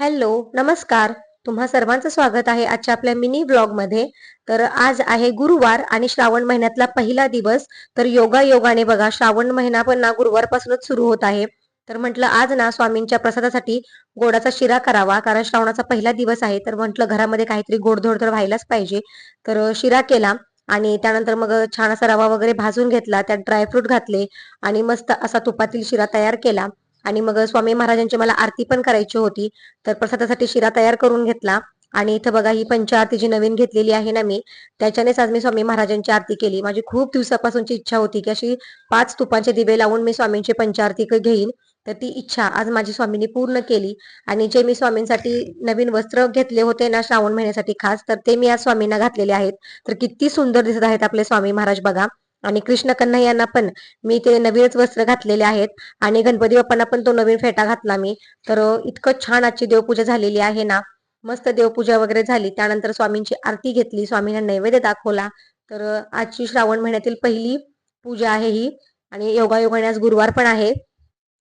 Hello, नमस्कार. तुम्हा सर्वांचं स्वागत आहे आजच्या आपल्या मिनी मध्ये. तर आज आहे गुरुवार आणि श्रावण महिन्यातला पहिला दिवस. तर योगाने बघा श्रावण महिना पण ना गुरुवारपासूनच सुरू होत आहे. तर म्हटलं आज ना स्वामींच्या प्रसादासाठी गोडाचा शिरा करावा, कारण श्रावणाचा पहिला दिवस आहे. तर म्हटलं घरामध्ये काहीतरी गोडधोड तर व्हायलाच पाहिजे. तर शिरा केला आणि त्यानंतर मग छान असा रवा वगैरे भाजून घेतला, त्यात ड्रायफ्रूट घातले आणि मस्त असा तुपातील शिरा तयार केला. आणि मग स्वामी महाराजांची मला आरती पण करायची होती. तर प्रसादासाठी शिरा तयार करून घेतला. आणि इथं बघा ही पंचआरती जी नवीन घेतलेली आहे ना मी, त्याच्यानेच आज मी स्वामी महाराजांची आरती केली. माझी खूप दिवसापासूनची इच्छा होती की अशी 5 तुपाचे दिवे लावून मी स्वामींची पंचआरती घेईन. तर ती इच्छा आज माझी स्वामींनी पूर्ण केली. आणि जे मी स्वामींसाठी नवीन वस्त्र घेतले होते ना श्रावण महिन्यासाठी खास, तर ते मी आज स्वामींना घातलेले आहेत. तर किती सुंदर दिसत आहेत आपले स्वामी महाराज बघा. आणि कृष्ण कन्हैया यांना पण मी ते नवीनच वस्त्र घातलेले आहेत. आणि गणपती बाप्पांना पण तो नवीन फेटा घातला मी. तर इतकं छान आजची देवपूजा झालेली आहे ना. मस्त देवपूजा वगैरे झाली. त्यानंतर स्वामींची आरती घेतली, स्वामींना नैवेद्य दाखवला. तर आजची श्रावण महिन्यातील पहिली पूजा आहे ही. आणि योगायोगाने आज गुरुवार पण आहे.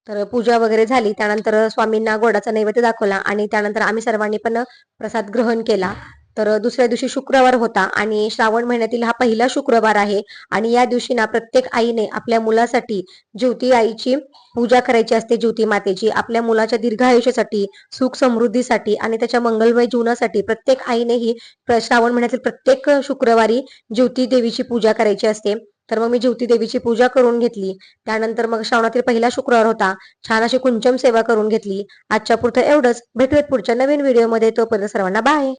तर पूजा वगैरे झाली. त्यानंतर स्वामींना गोडाचा नैवेद्य दाखवला आणि त्यानंतर आम्ही सर्वांनी पण प्रसाद ग्रहण केला. तर दुसऱ्या दिवशी शुक्रवार होता आणि श्रावण महिन्यातील हा पहिला शुक्रवार आहे. आणि या दिवशी ना प्रत्येक आईने आपल्या मुलासाठी ज्योती आईची पूजा करायची असते. ज्योती मातेची आपल्या मुलाच्या दीर्घ आयुष्यासाठी, सुख समृद्धीसाठी आणि त्याच्या मंगलमय जीवनासाठी प्रत्येक आईने ही श्रावण महिन्यातील प्रत्येक शुक्रवारी ज्योती देवीची पूजा करायची असते. तर मग मी ज्योती देवीची पूजा करून घेतली. त्यानंतर मग श्रावणातील पहिला शुक्रवार होता. छान अशी कुंचम सेवा करून घेतली. आजच्या पुरतं एवढंच. भेटूयात पुढच्या नवीन व्हिडिओमध्ये. तोपर्यंत सर्वांना बाय.